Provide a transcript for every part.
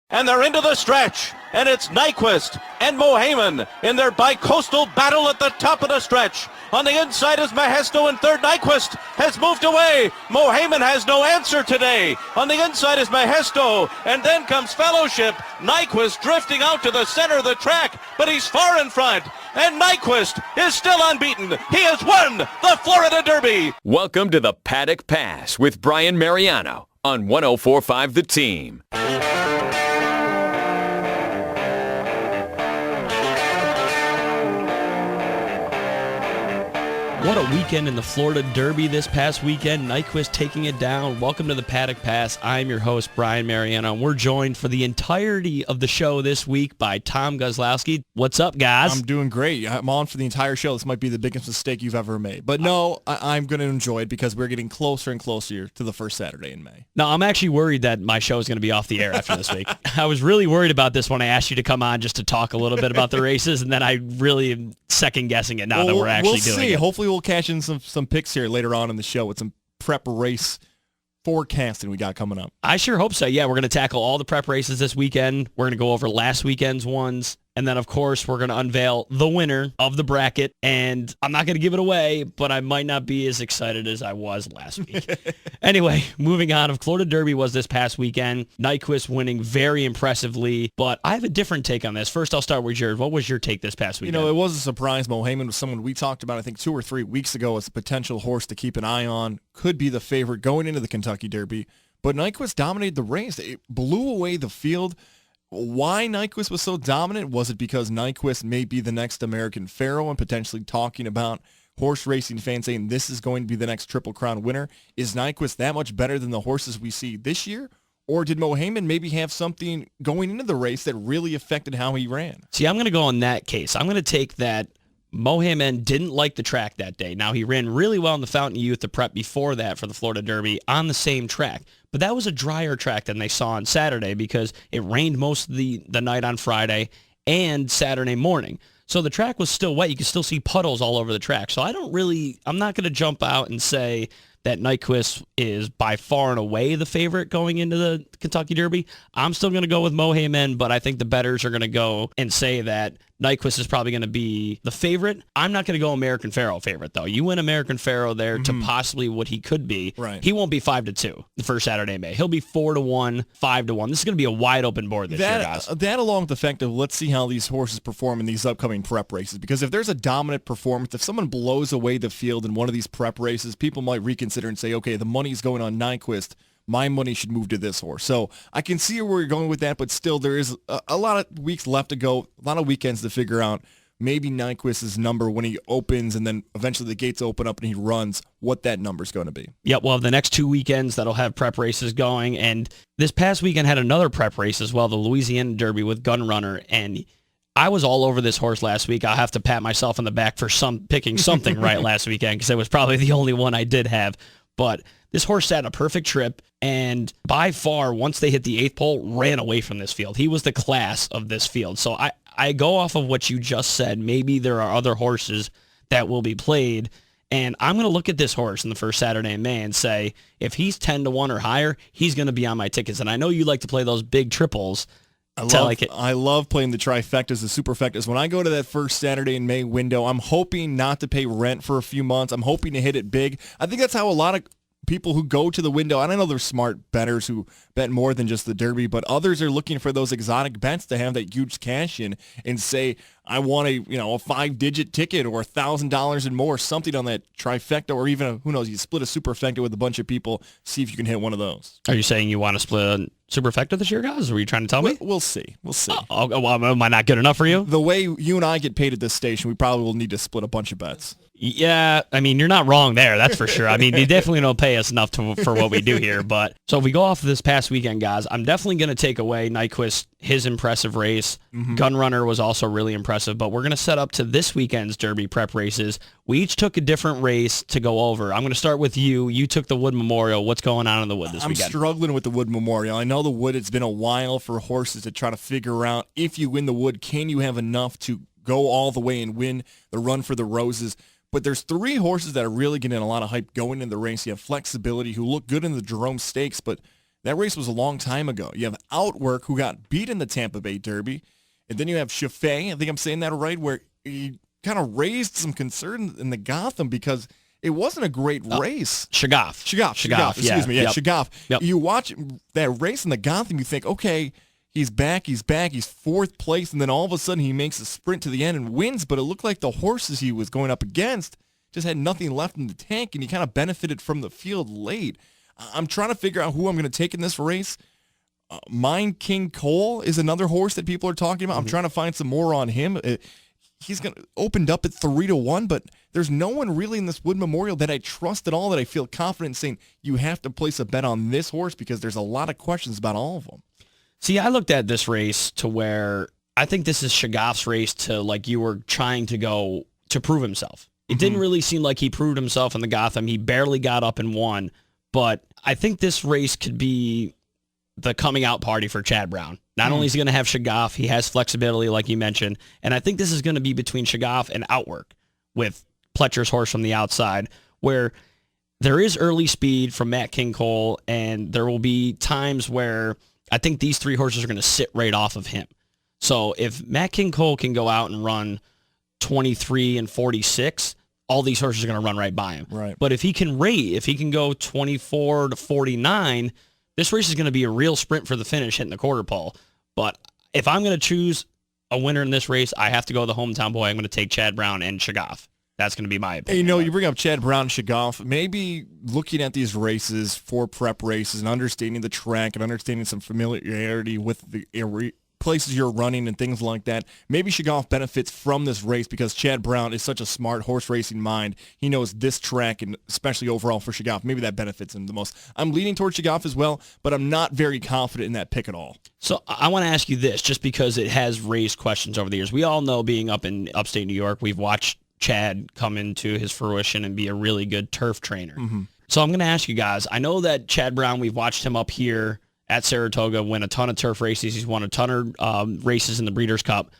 And they're into the stretch, and it's Nyquist and Mohaymen in their bi-coastal battle at the top of the stretch. On the inside is Mahesto in third. Nyquist has moved away. Mohaymen has no answer today. On the inside is Mahesto, and then comes Fellowship. Nyquist drifting out to the center of the track, but he's far in front. And Nyquist is still unbeaten. He has won the Florida Derby. Welcome to the Paddock Pass with Brian Mariano on 104.5 The Team. What a weekend in the Florida Derby this past weekend. Nyquist taking it down. Welcome to the Paddock Pass. I'm your host, Brian Mariano. We're joined for the entirety of the show this week by Tom Guzlowski. What's up, guys? I'm doing great. I'm on for the entire show. This might be the biggest mistake you've ever made. But no, I'm going to enjoy it because we're getting closer and closer to the first Saturday in May. No, I'm actually worried that my show is going to be off the air after this week. I was really worried about this when I asked you to come on just to talk a little bit about the races, and then I really am second-guessing it now that we're actually doing it. Hopefully we'll cash in some picks here later on in the show with some prep race forecasting we got coming up. I sure hope so. Yeah, we're going to tackle all the prep races this weekend. We're going to go over last weekend's ones. And then, of course, we're going to unveil the winner of the bracket. And I'm not going to give it away, but I might not be as excited as I was last week. Anyway, moving on. Florida Derby was this past weekend. Nyquist winning very impressively. But I have a different take on this. First, I'll start with Jared. What was your take this past weekend? You know, it was a surprise. Mohaymen was someone we talked about, I think, 2 or 3 weeks ago as a potential horse to keep an eye on. Could be the favorite going into the Kentucky Derby. But Nyquist dominated the race. It blew away the field. Why Nyquist was so dominant? Was it because Nyquist may be the next American Pharoah and potentially talking about horse racing fans saying this is going to be the next Triple Crown winner? Is Nyquist that much better than the horses we see this year? Or did Mohaymen maybe have something going into the race that really affected how he ran? See, I'm going to go on that case. I'm going to take that Mohaymen didn't like the track that day. Now, he ran really well in the Fountain Youth, the prep before that for the Florida Derby on the same track. But that was a drier track than they saw on Saturday because it rained most of the night on Friday and Saturday morning. So the track was still wet. You could still see puddles all over the track. So I'm not going to jump out and say that Nyquist is by far and away the favorite going into the Kentucky Derby. I'm still going to go with Mohaymen, but I think the bettors are going to go and say that Nyquist is probably going to be the favorite. I'm not going to go American Pharoah favorite, though. You win American Pharoah there to possibly what he could be. Right. He won't be 5-2 the first Saturday in May. He'll be 4-1, 5-1. This is going to be a wide open board this year, guys. That along with the fact of let's see how these horses perform in these upcoming prep races. Because if there's a dominant performance, if someone blows away the field in one of these prep races, people might reconsider and say, okay, the money's going on Nyquist. My money should move to this horse. So I can see where you're going with that, but still there is a lot of weeks left to go, a lot of weekends to figure out maybe Nyquist's number when he opens and then eventually the gates open up and he runs, what that number's going to be. Yep, well, the next 2 weekends that'll have prep races going, and this past weekend had another prep race as well, the Louisiana Derby with Gunrunner, and I was all over this horse last week. I'll have to pat myself on the back for picking something right last weekend because it was probably the only one I did have, but this horse sat a perfect trip, and by far, once they hit the 8th pole, ran away from this field. He was the class of this field. So I go off of what you just said. Maybe there are other horses that will be played, and I'm going to look at this horse in the first Saturday in May and say, if he's 10-1 or higher, he's going to be on my tickets. And I know you like to play those big triples. I love playing the trifectas, the superfectas. When I go to that first Saturday in May window, I'm hoping not to pay rent for a few months. I'm hoping to hit it big. I think that's how a lot of people who go to the window, and I know there's smart bettors who bet more than just the Derby, but others are looking for those exotic bets to have that huge cash in and say, I want a 5-digit ticket or $1,000 and more, something on that trifecta, or even who knows, you split a superfecta with a bunch of people, see if you can hit one of those. Are you saying you want to split a superfecta this year, guys? Or were you trying to tell me? We'll see. Well, am I not good enough for you? The way you and I get paid at this station, we probably will need to split a bunch of bets. Yeah, I mean, you're not wrong there, that's for sure. I mean, they definitely don't pay us enough for what we do here. But so if we go off of this past weekend, guys, I'm definitely going to take away Nyquist, his impressive race. Gunrunner was also really impressive. But we're going to set up to this weekend's Derby prep races. We each took a different race to go over. I'm going to start with you. You took the Wood Memorial. What's going on in the Wood this weekend? I'm struggling with the Wood Memorial. I know the Wood, it's been a while for horses to try to figure out if you win the Wood, can you have enough to go all the way and win the Run for the Roses? But there's 3 horses that are really getting a lot of hype going in the race. You have Flexibility, who looked good in the Jerome Stakes, but That race was a long time ago. You have Outwork, who got beat in the Tampa Bay Derby, and then you have Chaffee, I think I'm saying that right, where he kind of raised some concern in the Gotham because it wasn't a great race. Shagaf, excuse me. Yeah, yep. Shagaf. Yep. You watch that race in the Gotham, you think, okay, he's back, he's 4th place, and then all of a sudden he makes a sprint to the end and wins, but it looked like the horses he was going up against just had nothing left in the tank, and he kind of benefited from the field late. I'm trying to figure out who I'm going to take in this race. Mine King Cole is another horse that people are talking about. I'm trying to find some more on him. He's opened up at 3-1, but there's no one really in this Wood Memorial that I trust at all, that I feel confident in saying you have to place a bet on this horse, because there's a lot of questions about all of them. See, I looked at this race to where I think this is Shagaf's race to, like you were trying to go to prove himself. It didn't really seem like he proved himself in the Gotham. He barely got up and won. But I think this race could be the coming out party for Chad Brown. Not only is he going to have Shagaf, he has flexibility, like you mentioned. And I think this is going to be between Shagaf and Outwork with Pletcher's horse from the outside, where there is early speed from Matt King Cole, and there will be times where I think these 3 horses are going to sit right off of him. So if Matt King Cole can go out and run 23 and 46, all these horses are going to run right by him. Right. But if he can rate, if he can go 24 to 49, this race is going to be a real sprint for the finish, hitting the quarter pole. But if I'm going to choose a winner in this race, I have to go the hometown boy. I'm going to take Chad Brown and Shagaf. That's going to be my opinion. You know, you bring up Chad Brown and Shagaf, maybe looking at these races, 4 prep races, and understanding the track and understanding some familiarity with the places you're running and things like that, maybe Shagaf benefits from this race because Chad Brown is such a smart horse racing mind. He knows this track, and especially overall for Shagaf, maybe that benefits him the most. I'm leaning towards Shagaf as well, but I'm not very confident in that pick at all. So I want to ask you this, just because it has raised questions over the years. We all know, being up in upstate New York, we've watched Chad come into his fruition and be a really good turf trainer. So I'm going to ask you guys, I know that Chad Brown, we've watched him up here at Saratoga win a ton of turf races. He's won a ton of races in the Breeders' Cup,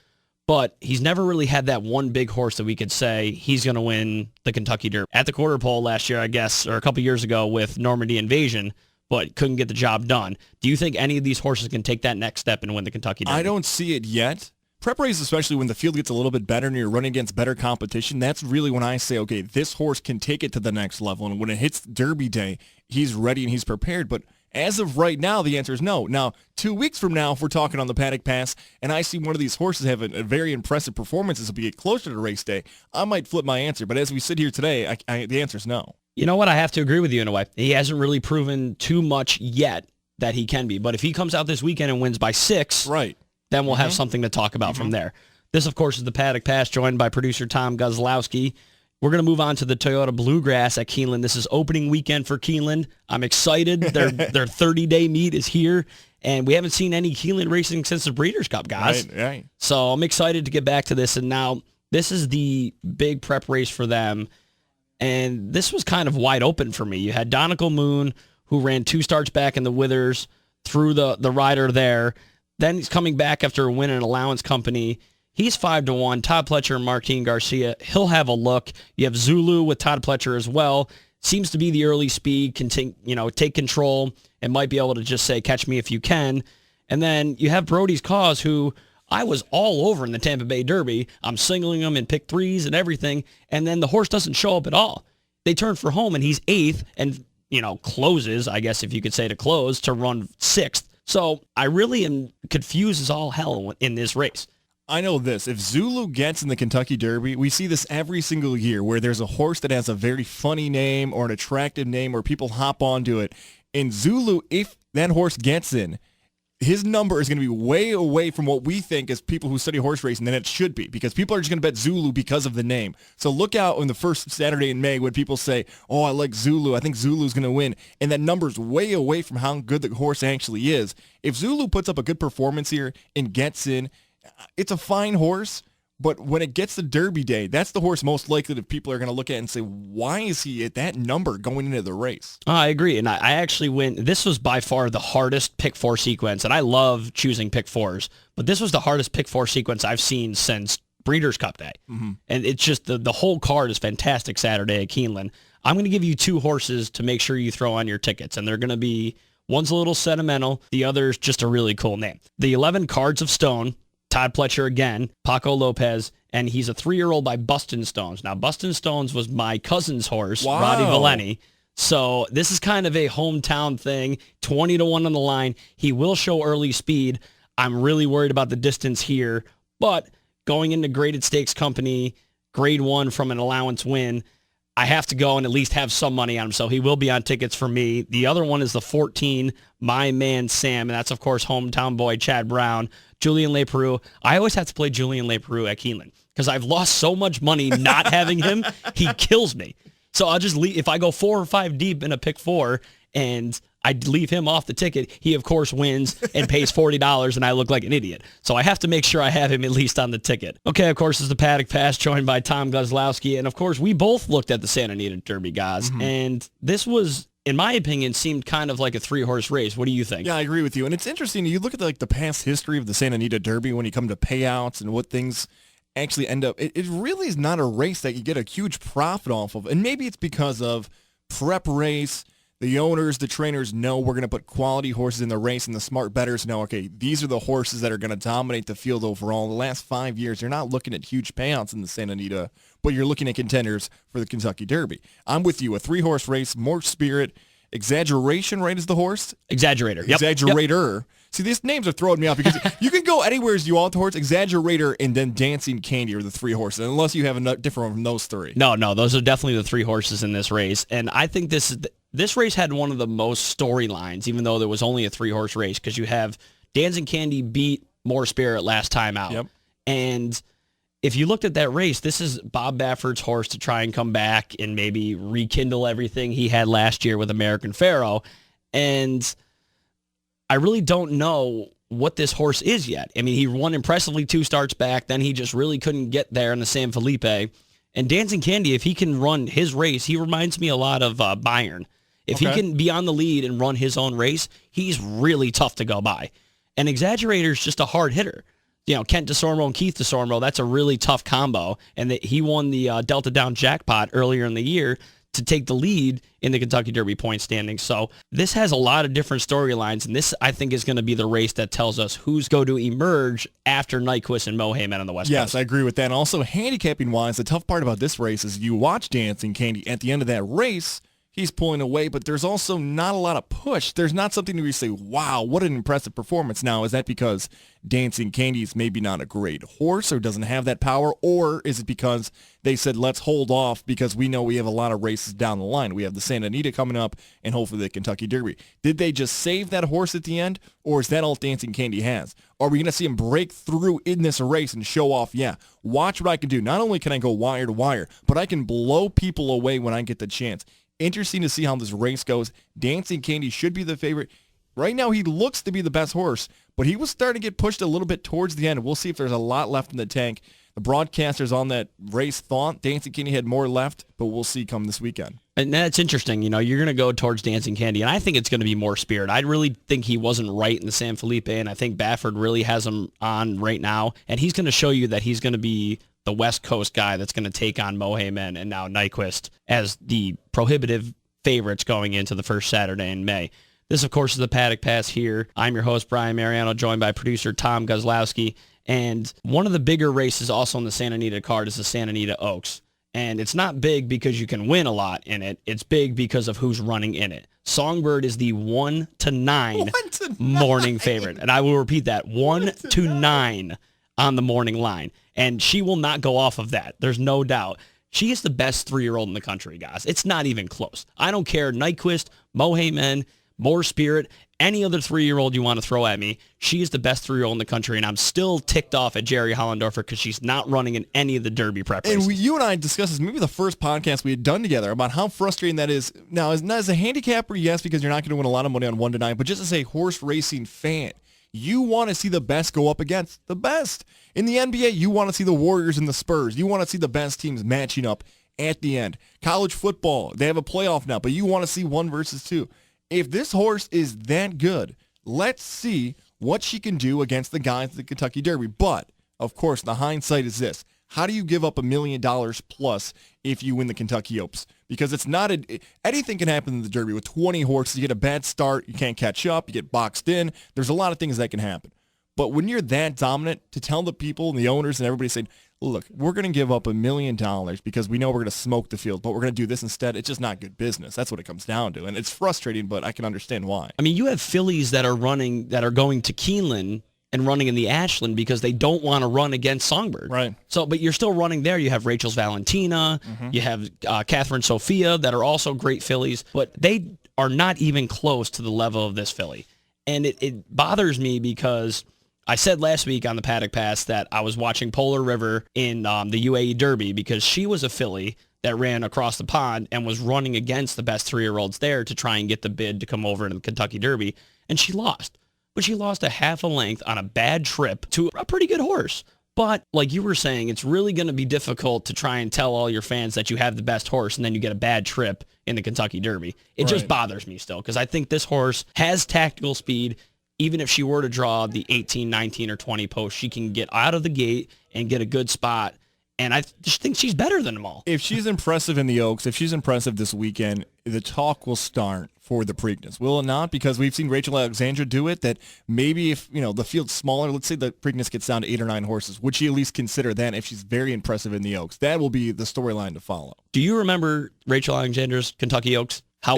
but he's never really had that one big horse that we could say he's going to win the Kentucky Derby. At the quarter pole last year, I guess, or a couple years ago with Normandy Invasion, but couldn't get the job done. Do you think any of these horses can take that next step and win the Kentucky Derby? I don't see it yet. Prep races, especially when the field gets a little bit better and you're running against better competition, that's really when I say, okay, this horse can take it to the next level. And when it hits Derby Day, he's ready and he's prepared. But as of right now, the answer is no. Now, 2 weeks from now, if we're talking on the Paddock Pass, and I see one of these horses have a very impressive performance as we get closer to race day, I might flip my answer. But as we sit here today, the answer is no. You know what? I have to agree with you in a way. He hasn't really proven too much yet that he can be. But if he comes out this weekend and wins by 6, right, then we'll have something to talk about from there. This, of course, is the Paddock Pass, joined by producer Tom Guzlowski. We're going to move on to the Toyota Bluegrass at Keeneland. This is opening weekend for Keeneland. I'm excited. Their 30-day meet is here, and we haven't seen any Keeneland racing since the Breeders' Cup, guys. Right. So I'm excited to get back to this, and now this is the big prep race for them, and this was kind of wide open for me. You had Donegal Moon, who ran 2 starts back in the Withers, threw the rider there. Then he's coming back after a win in Allowance Company. He's 5-1. Todd Pletcher and Martin Garcia, he'll have a look. You have Zulu with Todd Pletcher as well. Seems to be the early speed, can take control and might be able to just say, catch me if you can. And then you have Brody's Cause, who I was all over in the Tampa Bay Derby. I'm singling him in pick 3s and everything. And then the horse doesn't show up at all. They turn for home and he's 8th and, closes, I guess if you could say to close, to run 6th. So I really am confused as all hell in this race. I know this. If Zulu gets in the Kentucky Derby, we see this every single year where there's a horse that has a very funny name or an attractive name where people hop onto it. And Zulu, if that horse gets in, his number is going to be way away from what we think as people who study horse racing than it should be, because people are just going to bet Zulu because of the name. So look out on the first Saturday in May when people say, oh, I like Zulu. I think Zulu's going to win. And that number's way away from how good the horse actually is. If Zulu puts up a good performance here and gets in, it's a fine horse, but when it gets to Derby Day, that's the horse most likely that people are going to look at and say, why is he at that number going into the race? I agree, and I actually went, this was by far the hardest pick 4 sequence, and I love choosing pick 4s, but this was the hardest pick 4 sequence I've seen since Breeders' Cup Day. And it's just the whole card is fantastic Saturday at Keeneland. I'm going to give you 2 horses to make sure you throw on your tickets, and they're going to be One's a little sentimental. The other's just a really cool name. The 11 Cards of Stone, Todd Pletcher again, Paco Lopez, and he's a 3-year-old by Bustin' Stones. Now, Bustin' Stones was my cousin's horse, Wow. Roddy Valeni. So this is kind of a hometown thing, 20-1 on the line. He will show early speed. I'm really worried about the distance here, but going into graded stakes company, grade 1 from an allowance win, I have to go and at least have some money on him, so he will be on tickets for me. The other one is the 14, My Man Sam, and that's, of course, hometown boy Chad Brown, Julien Leparoux. I always have to play Julien Leparoux at Keeneland because I've lost so much money not having him. He kills me. So I'll just leave. If I go 4 or 5 deep in a pick 4 and I leave him off the ticket, he, of course, wins and pays $40, and I look like an idiot. So I have to make sure I have him at least on the ticket. Okay, of course, is the Paddock Pass, joined by Tom Guzlowski. And, of course, we both looked at the Santa Anita Derby, guys. And this was, in my opinion, seemed kind of like a 3-horse race. What do you think? Yeah, I agree with you. And it's interesting. You look at the past history of the Santa Anita Derby when you come to payouts and what things actually end up. It really is not a race that you get a huge profit off of. And maybe it's because of prep race. The owners, the trainers know we're going to put quality horses in the race, and the smart bettors know, okay, these are the horses that are going to dominate the field overall. The last 5 years, you're not looking at huge payouts in the Santa Anita, but you're looking at contenders for the Kentucky Derby. I'm with you. A 3-horse race, more spirit. Exaggeration, right, is the horse? Exaggerator. Yep. Exaggerator. Yep. See, these names are throwing me off because you can go anywhere as you want the horse. Exaggerator and then Dancing Candy are the 3 horses, unless you have a different one from those 3. No, those are definitely the 3 horses in this race. And I think this race had one of the most storylines, even though there was only a 3-horse race, because you have Dancing Candy beat More Spirit last time out. Yep. And if you looked at that race, this is Bob Baffert's horse to try and come back and maybe rekindle everything he had last year with American Pharoah. And I really don't know what this horse is yet. I mean, he won impressively 2 starts back, then he just really couldn't get there in the San Felipe. And Dancing Candy, if he can run his race, he reminds me a lot of Bayern. If he can be on the lead and run his own race, he's really tough to go by. And Exaggerator's just a hard hitter. You know, Kent DeSormo and Keith DeSormo, that's a really tough combo. And he won the Delta Down jackpot earlier in the year to take the lead in the Kentucky Derby point standings. So this has a lot of different storylines, and this, I think, is going to be the race that tells us who's going to emerge after Nyquist and Mo Heyman on the West Coast. Yes, I agree with that. And also, handicapping-wise, the tough part about this race is you watch Dancing Candy. At the end of that race, he's pulling away, but there's also not a lot of push. There's not something where you say, wow, what an impressive performance. Now, is that because Dancing Candy is maybe not a great horse or doesn't have that power, or is it because they said, let's hold off because we know we have a lot of races down the line. We have the Santa Anita coming up and hopefully the Kentucky Derby. Did they just save that horse at the end, or is that all Dancing Candy has? Are we going to see him break through in this race and show off, yeah, watch what I can do. Not only can I go wire to wire, but I can blow people away when I get the chance. Interesting to see how this race goes. Dancing Candy should be the favorite. Right now, he looks to be the best horse, but he was starting to get pushed a little bit towards the end. We'll see if there's a lot left in the tank. The broadcasters on that race thought Dancing Candy had more left, but we'll see come this weekend. And that's interesting. You know, you're going to go towards Dancing Candy, and I think it's going to be More Spirit. I really think he wasn't right in the San Felipe, and I think Baffert really has him on right now, and he's going to show you that he's going to be the West Coast guy that's going to take on Mo Heyman and now Nyquist as the prohibitive favorites going into the first Saturday in May. This, of course, is the Paddock Pass here. I'm your host, Brian Mariano, joined by producer Tom Guzlowski. And one of the bigger races also on the Santa Anita card is the Santa Anita Oaks. And it's not big because you can win a lot in it. It's big because of who's running in it. Songbird is the 1-9 morning favorite. And I will repeat that, 1-9 on the morning line. And she will not go off of that. There's no doubt. She is the best 3-year-old in the country, guys. It's not even close. I don't care. Nyquist, Mo Heyman, More Spirit, any other 3-year-old you want to throw at me, she is the best 3-year-old in the country, and I'm still ticked off at Jerry Hollendorfer because she's not running in any of the Derby prep races. And you and I discussed this, maybe the first podcast we had done together, about how frustrating that is. Now, as a handicapper, yes, because you're not going to win a lot of money on 1-9, but just as a horse racing fan, you want to see the best go up against the best. In the NBA, you want to see the Warriors and the Spurs. You want to see the best teams matching up at the end. College football, they have a playoff now, but you want to see 1 versus 2. If this horse is that good, let's see what she can do against the guys at the Kentucky Derby. But, of course, the hindsight is this. How do you give up $1 million plus if you win the Kentucky Oaks? Because it's not anything can happen in the Derby. With 20 horses, you get a bad start, you can't catch up, you get boxed in. There's a lot of things that can happen. But when you're that dominant, to tell the people and the owners and everybody saying, look, we're going to give up $1 million because we know we're going to smoke the field, but we're going to do this instead, it's just not good business. That's what it comes down to. And it's frustrating, but I can understand why. I mean, you have fillies that are running, that are going to Keeneland and running in the Ashland because they don't want to run against Songbird. Right. So, but you're still running there. You have Rachel's Valentina. You have Catherine Sophia that are also great fillies, but they are not even close to the level of this filly. And it bothers me because I said last week on the Paddock Pass that I was watching Polar River in the UAE Derby because she was a filly that ran across the pond and was running against the best 3-year-olds there to try and get the bid to come over into the Kentucky Derby, and she lost. But she lost a half a length on a bad trip to a pretty good horse. But like you were saying, it's really going to be difficult to try and tell all your fans that you have the best horse and then you get a bad trip in the Kentucky Derby. It just bothers me still because I think this horse has tactical speed. Even if she were to draw the 18, 19, or 20 post, she can get out of the gate and get a good spot. And I just think she's better than them all. If she's impressive in the Oaks, if she's impressive this weekend, the talk will start for the Preakness, will it not? Because we've seen Rachel Alexandra do it, that maybe if the field's smaller, let's say the Preakness gets down to 8 or 9 horses, would she at least consider that if she's very impressive in the Oaks? That will be the storyline to follow. Do you remember Rachel Alexandra's Kentucky Oaks? How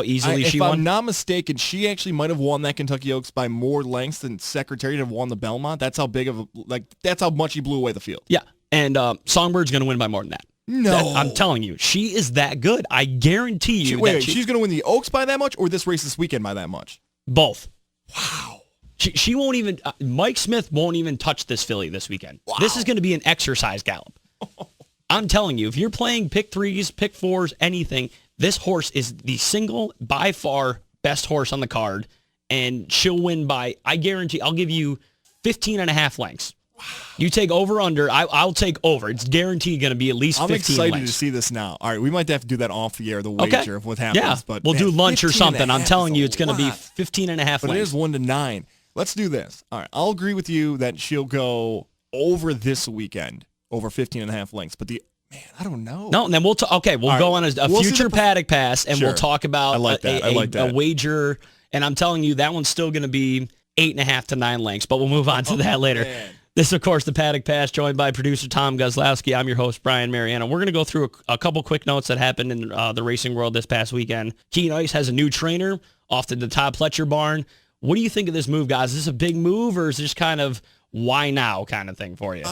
easily she won? If I'm not mistaken, she actually might have won that Kentucky Oaks by more lengths than Secretary to have won the Belmont. That's how that's how much he blew away the field. Yeah, and Songbird's going to win by more than that. No. I'm telling you, she is that good. I guarantee you. She's going to win the Oaks by that much or this race this weekend by that much? Both. Wow. She won't even, Mike Smith won't even touch this filly this weekend. Wow. This is going to be an exercise gallop. I'm telling you, if you're playing pick 3s, pick 4s, anything, this horse is the single, by far, best horse on the card, and she'll win by, I guarantee, I'll give you 15 and a half lengths. Wow. You take over, under, I'll take over. It's guaranteed going to be at least 15 lengths. I'm excited to see this now. All right, we might have to do that off the air, the wager of what happens. Yeah, but we'll do lunch or something. I'm telling you, it's going to be 15 and a half lengths. But it is 1 to 9. Let's do this. All right, I'll agree with you that she'll go over this weekend, over 15 and a half lengths. But I don't know. No, and then we'll go on a future Paddock Pass, and we'll talk about a wager. And I'm telling you, that one's still going to be 8.5 to 9 lengths, but we'll move on to that later. Man. This, of course, the Paddock Pass, joined by producer Tom Guzlowski. I'm your host, Brian Mariano. We're going to go through a couple quick notes that happened in the racing world this past weekend. Keen Ice has a new trainer off to the Todd Pletcher barn. What do you think of this move, guys? Is this a big move, or is this kind of why now kind of thing for you?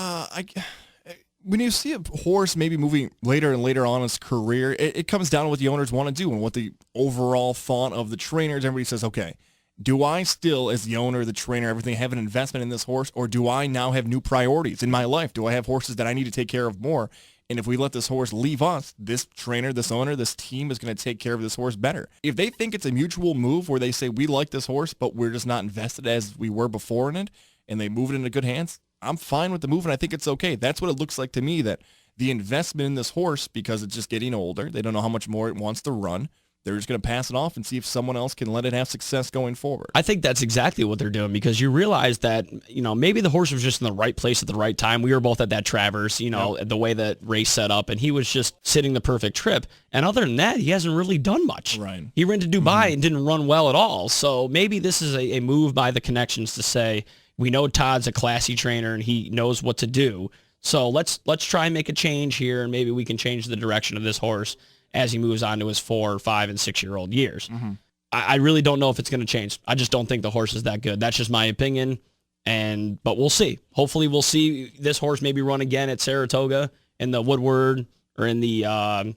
When you see a horse maybe moving later and later on in his career, it comes down to what the owners want to do and what the overall thought of the trainers. Everybody says, okay, do I still, as the owner, the trainer, everything, have an investment in this horse, or do I now have new priorities in my life? Do I have horses that I need to take care of more? And if we let this horse leave us, this trainer, this owner, this team is going to take care of this horse better. If they think it's a mutual move where they say, we like this horse, but we're just not invested as we were before in it, and they move it into good hands, I'm fine with the move, and I think it's okay. That's what it looks like to me, that the investment in this horse, because it's just getting older, they don't know how much more it wants to run, they're just going to pass it off and see if someone else can let it have success going forward. I think that's exactly what they're doing, because you realize that, maybe the horse was just in the right place at the right time. We were both at that Travers, the way that race set up, and he was just sitting the perfect trip. And other than that, he hasn't really done much. Right. He ran to Dubai and didn't run well at all. So maybe this is a move by the connections to say, we know Todd's a classy trainer and he knows what to do. So let's try and make a change here, and maybe we can change the direction of this horse as he moves on to his 4, 5, and 6-year-old years. Mm-hmm. I really don't know if it's going to change. I just don't think the horse is that good. That's just my opinion. But we'll see. Hopefully we'll see this horse maybe run again at Saratoga in the Woodward or in the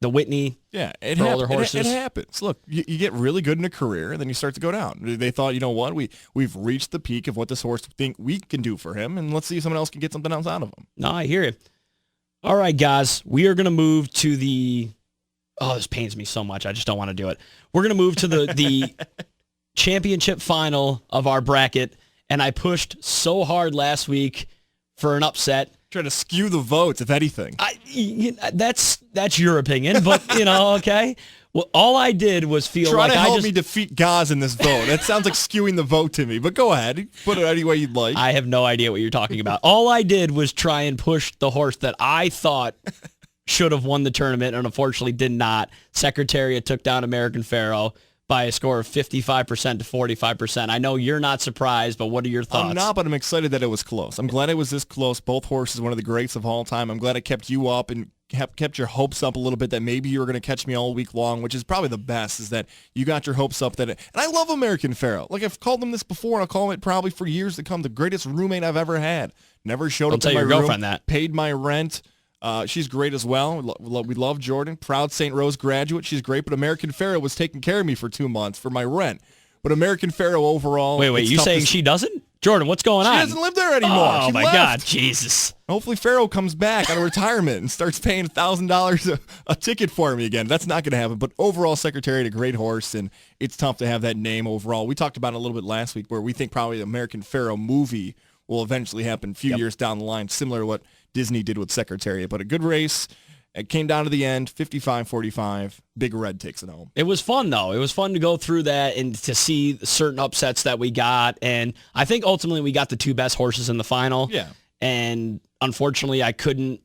Whitney. Yeah, it happens. Look, you get really good in a career, and then you start to go down. They thought, you know what, we've reached the peak of what this horse think we can do for him, and let's see if someone else can get something else out of him. No, I hear you. All right, guys, we are going to move to the... Oh, this pains me so much. I just don't want to do it. We're going to move to the championship final of our bracket, and I pushed so hard last week for an upset. Trying to skew the votes, if anything. That's your opinion, but, okay. Well, all I did was feel Try like to help me defeat Gaz in this vote. That sounds like skewing the vote to me, but go ahead. Put it any way you'd like. I have no idea what you're talking about. All I did was try and push the horse that I thought should have won the tournament and unfortunately did not. Secretariat took down American Pharaoh by a score of 55% to 45%. I know you're not surprised, but what are your thoughts? I'm not, but I'm excited that it was close. I'm glad it was this close. Both horses, one of the greats of all time. I'm glad it kept you up and kept your hopes up a little bit that maybe you were going to catch me all week long, which is probably the best, is that you got your hopes up. And I love American Pharaoh. Like, I've called him this before, and I'll call him it probably for years to come. The greatest roommate I've ever had. Never showed up in my room. Paid my rent. She's great as well. We love Jordan. Proud St. Rose graduate. She's great, but American Pharaoh was taking care of me for 2 months for my rent. But American Pharaoh overall... Wait, you saying she doesn't? Jordan, what's going on? She doesn't live there anymore. Oh, my God, Jesus. Hopefully Pharaoh comes back out of retirement and starts paying $1,000 a ticket for me again. That's not going to happen. But overall, Secretariat, a great horse, and it's tough to have that name overall. We talked about it a little bit last week where we think probably the American Pharaoh movie will eventually happen a few years down the line, similar to what Disney did with Secretariat. But a good race. It came down to the end, 55-45. Big Red takes it home. It was fun, though. It was fun to go through that and to see certain upsets that we got. And I think ultimately we got the two best horses in the final. Yeah. And unfortunately, I couldn't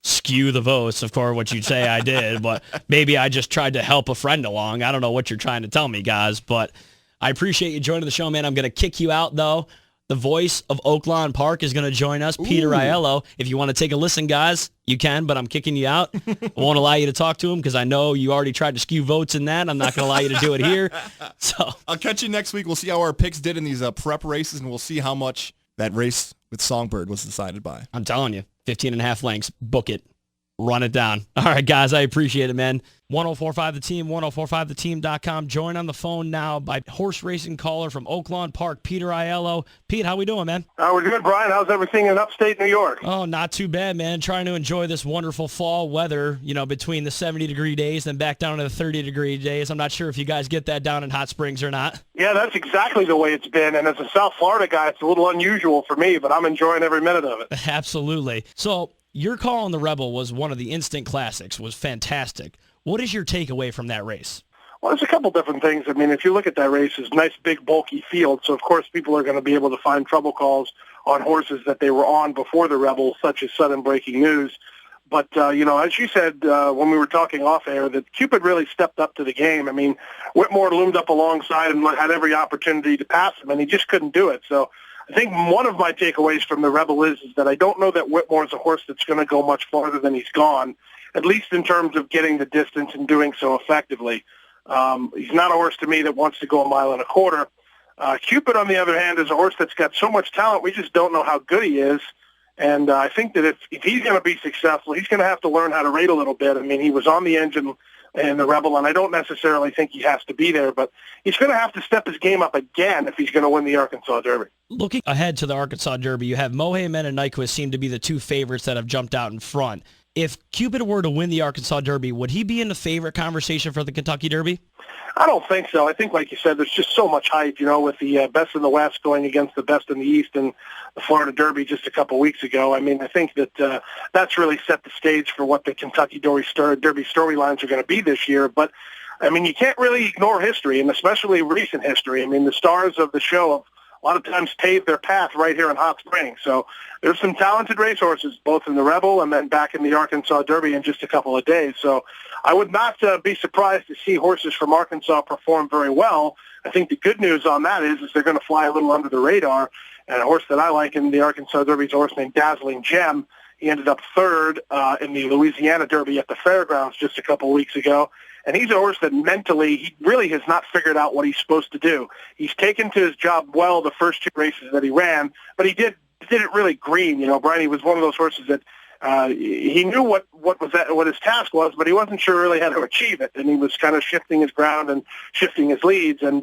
skew the votes, of course, what you'd say I did. But maybe I just tried to help a friend along. I don't know what you're trying to tell me, guys. But I appreciate you joining the show, man. I'm going to kick you out, though. The voice of Oaklawn Park is going to join us, Peter Aiello. If you want to take a listen, guys, you can, but I'm kicking you out. I won't allow you to talk to him because I know you already tried to skew votes in that. I'm not going to allow you to do it here. So I'll catch you next week. We'll see how our picks did in these prep races, and we'll see how much that race with Songbird was decided by. I'm telling you, 15 and a half lengths. Book it. Run it down. All right, guys, I appreciate it, man. 1045 The Team, 1045theteam.com. Joined on the phone now by horse racing caller from Oaklawn Park, Peter Aiello. Pete, how we doing, man? We're good, Brian. How's everything in upstate New York? Oh, not too bad, man. Trying to enjoy this wonderful fall weather, between the 70-degree days and back down to the 30-degree days. I'm not sure if you guys get that down in Hot Springs or not. Yeah, that's exactly the way it's been. And as a South Florida guy, it's a little unusual for me, but I'm enjoying every minute of it. Absolutely. So your call on the Rebel was one of the instant classics, was fantastic. What is your takeaway from that race? Well, there's a couple different things. I mean, if you look at that race, it's a nice, big, bulky field. So, of course, people are going to be able to find trouble calls on horses that they were on before the Rebel, such as Sudden Breaking News. But, as you said when we were talking off air, that Cupid really stepped up to the game. I mean, Whitmore loomed up alongside and had every opportunity to pass him, and he just couldn't do it. So I think one of my takeaways from the Rebel is that I don't know that Whitmore is a horse that's going to go much farther than he's gone, at least in terms of getting the distance and doing so effectively. He's not a horse to me that wants to go 1.25 miles. Cupid, on the other hand, is a horse that's got so much talent, we just don't know how good he is. And I think that if he's going to be successful, he's going to have to learn how to rate a little bit. I mean, he was on the engine in the Rebel, and I don't necessarily think he has to be there, but he's going to have to step his game up again if he's going to win the Arkansas Derby. Looking ahead to the Arkansas Derby, you have Mohaymen and Nyquist seem to be the two favorites that have jumped out in front. If Cupid were to win the Arkansas Derby, would he be in the favorite conversation for the Kentucky Derby? I don't think so. I think, like you said, there's just so much hype, with the best in the West going against the best in the East in the Florida Derby just a couple weeks ago. I mean, I think that that's really set the stage for what the Kentucky Derby storylines are going to be this year. But, I mean, you can't really ignore history, and especially recent history. I mean, the stars of the show have a lot of times paved their path right here in Hot Springs. So there's some talented racehorses, both in the Rebel and then back in the Arkansas Derby in just a couple of days. So I would not be surprised to see horses from Arkansas perform very well. I think the good news on that is they're going to fly a little under the radar. And a horse that I like in the Arkansas Derby is a horse named Dazzling Gem. He ended up third in the Louisiana Derby at the fairgrounds just a couple of weeks ago. And he's a horse that mentally, he really has not figured out what he's supposed to do. He's taken to his job well the first two races that he ran, but he did it really green. Brian, he was one of those horses that he knew what his task was, but he wasn't sure really how to achieve it. And he was kind of shifting his ground and shifting his leads. And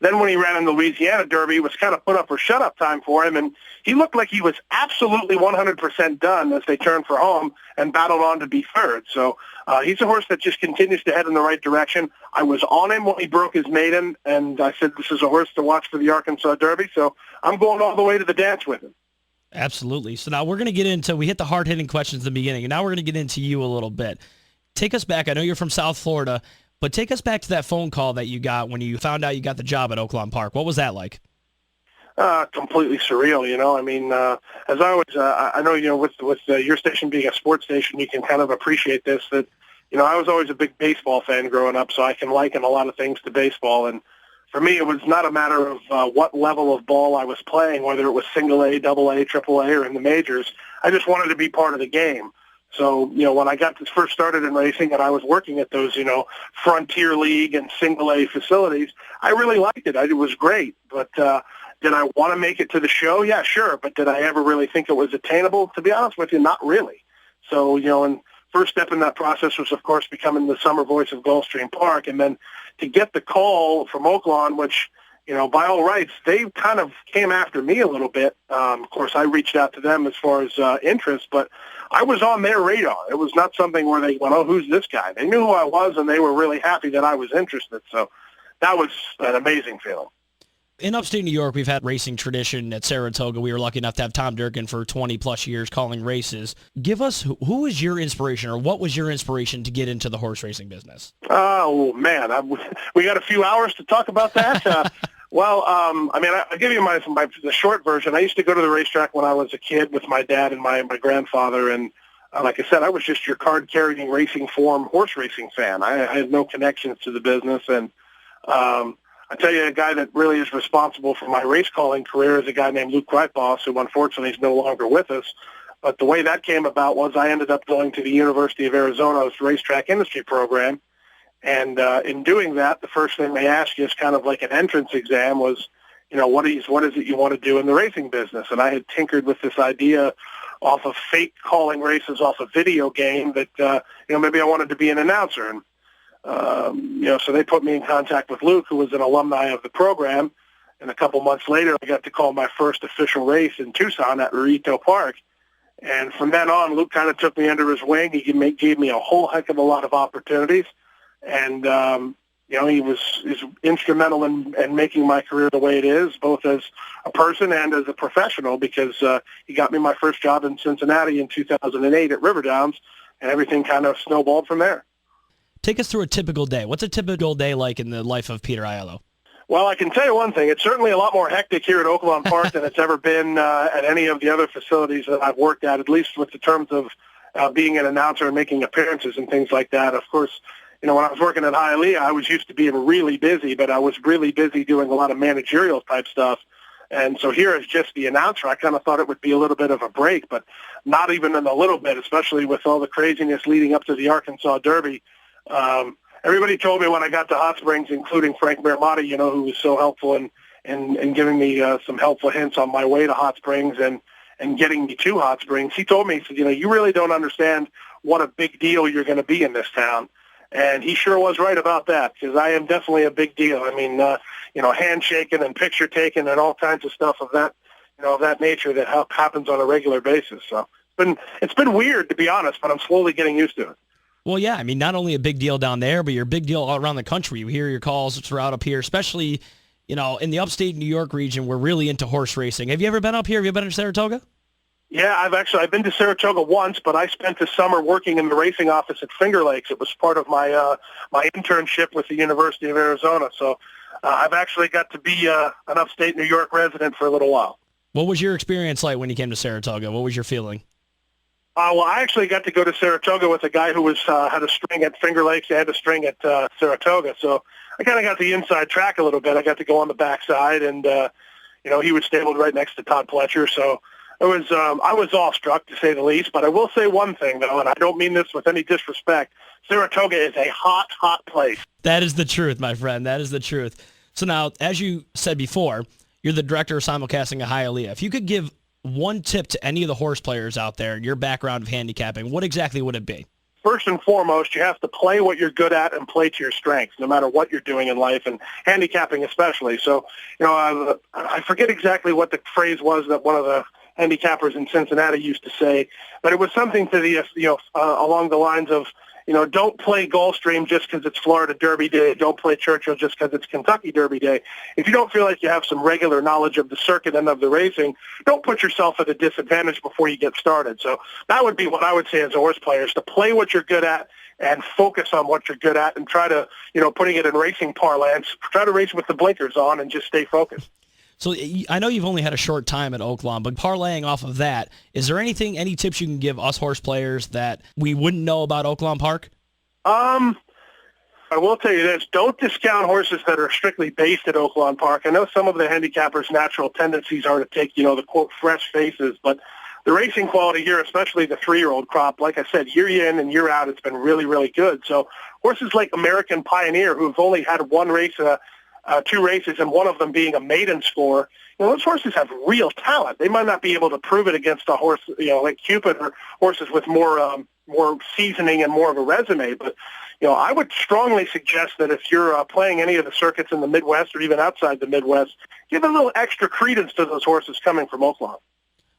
then when he ran in the Louisiana Derby, it was kind of put up or shut up time for him. And he looked like he was absolutely 100% done as they turned for home and battled on to be third. So he's a horse that just continues to head in the right direction. I was on him when he broke his maiden, and I said this is a horse to watch for the Arkansas Derby. So I'm going all the way to the dance with him. Absolutely. So now we're going to get into, we hit the hard-hitting questions in the beginning, and now we're going to get into you a little bit. Take us back. I know you're from South Florida. But take us back to that phone call that you got when you found out you got the job at Oaklawn Park. What was that like? Completely surreal, you know. I mean, as I always, I know, you know, with your station being a sports station, you can kind of appreciate this, that, you know, I was always a big baseball fan growing up, so I can liken a lot of things to baseball. And for me, it was not a matter of what level of ball I was playing, whether it was single A, double A, triple A, or in the majors. I just wanted to be part of the game. So, you know, when I got first started in racing and I was working at those, you know, Frontier League and single A facilities, I really liked it. It was great. But did I want to make it to the show? Yeah, sure. But did I ever really think it was attainable? To be honest with you, not really. So, you know, and first step in that process was, of course, becoming the summer voice of Gulfstream Park. And then to get the call from Oaklawn, which, you know, by all rights, they kind of came after me a little bit. Of course, I reached out to them as far as interest, but I was on their radar. It was not something where they went, oh, who's this guy? They knew who I was, and they were really happy that I was interested. So that was an amazing feeling. In upstate New York, we've had racing tradition at Saratoga. We were lucky enough to have Tom Durkin for 20-plus years calling races. Give us, who was your inspiration, or what was your inspiration to get into the horse racing business? Oh, man. We got a few hours to talk about that. Well, I mean, I'll give you the short version. I used to go to the racetrack when I was a kid with my dad and my grandfather, and like I said, I was just your card-carrying racing form horse racing fan. I had no connections to the business, and I tell you, a guy that really is responsible for my race calling career is a guy named Luke Kreitboss, who unfortunately is no longer with us. But the way that came about was I ended up going to the University of Arizona's racetrack industry program. And in doing that, the first thing they ask you is kind of like an entrance exam was, you know, what is it you want to do in the racing business? And I had tinkered with this idea off of fake calling races off a video game that, you know, maybe I wanted to be an announcer. And you know, so they put me in contact with Luke, who was an alumni of the program. And a couple months later, I got to call my first official race in Tucson at Rito Park. And from then on, Luke kind of took me under his wing. He gave me a whole heck of a lot of opportunities. And, you know, is instrumental in making my career the way it is, both as a person and as a professional, because he got me my first job in Cincinnati in 2008 at River Downs, and everything kind of snowballed from there. Take us through a typical day. What's a typical day like in the life of Peter Aiello? Well, I can tell you one thing. It's certainly a lot more hectic here at Oaklawn Park than it's ever been at any of the other facilities that I've worked at least with the terms of being an announcer and making appearances and things like that. Of course, you know, when I was working at Hialeah, I was used to being really busy, but I was really busy doing a lot of managerial type stuff. And so here as just the announcer, I kind of thought it would be a little bit of a break, but not even in a little bit, especially with all the craziness leading up to the Arkansas Derby. Everybody told me when I got to Hot Springs, including Frank Miramotti, you know, who was so helpful in giving me some helpful hints on my way to Hot Springs and getting me to Hot Springs. He told me, he said, you know, you really don't understand what a big deal you're going to be in this town. And he sure was right about that, because I am definitely a big deal. I mean, you know, handshaking and picture taking and all kinds of stuff of that, you know, of that nature that happens on a regular basis. So it's been weird, to be honest, but I'm slowly getting used to it. Well, yeah, I mean, not only a big deal down there, but you're a big deal all around the country. You hear your calls throughout up here, especially, you know, in the upstate New York region. We're really into horse racing. Have you ever been up here? Have you been to Saratoga? Yeah, I've been to Saratoga once, but I spent the summer working in the racing office at Finger Lakes. It was part of my my internship with the University of Arizona. So I've actually got to be an upstate New York resident for a little while. What was your experience like when you came to Saratoga? What was your feeling? Well, I actually got to go to Saratoga with a guy who was had a string at Finger Lakes and a string at Saratoga. So I kind of got the inside track a little bit. I got to go on the backside, and you know, he was stabled right next to Todd Pletcher. So I was awestruck, to say the least. But I will say one thing, though, and I don't mean this with any disrespect. Saratoga is a hot, hot place. That is the truth, my friend. That is the truth. So now, as you said before, you're the director of simulcasting at Hialeah. If you could give one tip to any of the horse players out there, your background of handicapping, what exactly would it be? First and foremost, you have to play what you're good at and play to your strengths, no matter what you're doing in life, and handicapping especially. So, you know, I forget exactly what the phrase was that one of the handicappers in Cincinnati used to say, but it was something to the, you know, along the lines of, don't play Gulfstream just because it's Florida Derby Day. Don't play Churchill just because it's Kentucky Derby Day. If you don't feel like you have some regular knowledge of the circuit and of the racing, don't put yourself at a disadvantage before you get started. So that would be what I would say as a horse player, is to play what you're good at and focus on what you're good at, and try to, putting it in racing parlance, try to race with the blinkers on and just stay focused. So I know you've only had a short time at Oaklawn, but parlaying off of that, is there any tips you can give us horse players that we wouldn't know about Oaklawn Park? I will tell you this. Don't discount horses that are strictly based at Oaklawn Park. I know some of the handicappers' natural tendencies are to take, the quote, fresh faces, but the racing quality here, especially the 3-year-old crop, like I said, year in and year out, it's been really, really good. So horses like American Pioneer, who've only had one race, 2 races, and one of them being a maiden score, those horses have real talent. They might not be able to prove it against a horse, like Cupid, or horses with more seasoning and more of a resume. But, I would strongly suggest that if you're playing any of the circuits in the Midwest or even outside the Midwest, give a little extra credence to those horses coming from Oaklawn.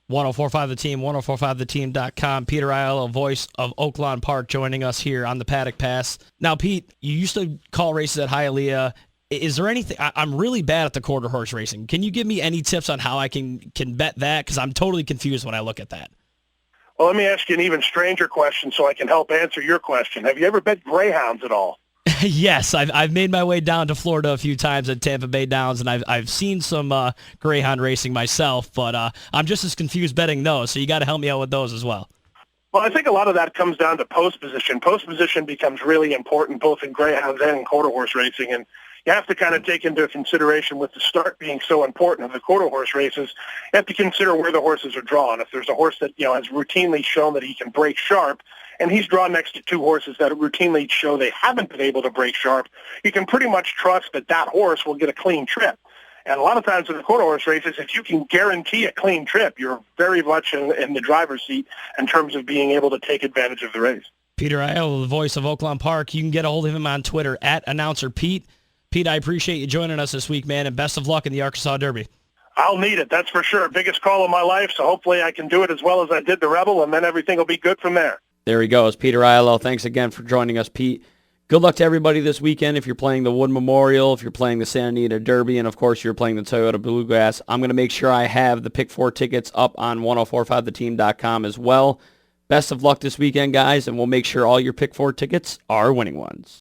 1045 The Team, 1045theteam.com. Peter Aiello, voice of Oaklawn Park, joining us here on the Paddock Pass. Now, Pete, you used to call races at Hialeah. Is there anything? I'm really bad at the quarter horse racing. Can you give me any tips on how I can bet that? Because I'm totally confused when I look at that. Well, let me ask you an even stranger question so I can help answer your question. Have you ever bet greyhounds at all? Yes, I've made my way down to Florida a few times at Tampa Bay Downs, and I've seen some greyhound racing myself, but I'm just as confused betting those, so you got to help me out with those as well. Well, I think a lot of that comes down to post position. Post position becomes really important both in greyhounds and in quarter horse racing, and you have to kind of take into consideration, with the start being so important of the quarter horse races, you have to consider where the horses are drawn. If there's a horse that has routinely shown that he can break sharp, and he's drawn next to 2 horses that routinely show they haven't been able to break sharp, you can pretty much trust that that horse will get a clean trip. And a lot of times in the quarter horse races, if you can guarantee a clean trip, you're very much in the driver's seat in terms of being able to take advantage of the race. Peter Aiello, the voice of Oaklawn Park. You can get a hold of him on Twitter at @AnnouncerPete. Pete, I appreciate you joining us this week, man, and best of luck in the Arkansas Derby. I'll need it, that's for sure. Biggest call of my life, so hopefully I can do it as well as I did the Rebel, and then everything will be good from there. There he goes, Peter Aiello. Thanks again for joining us, Pete. Good luck to everybody this weekend if you're playing the Wood Memorial, if you're playing the Santa Anita Derby, and, of course, you're playing the Toyota Bluegrass. I'm going to make sure I have the Pick 4 tickets up on 1045theteam.com as well. Best of luck this weekend, guys, and we'll make sure all your Pick 4 tickets are winning ones.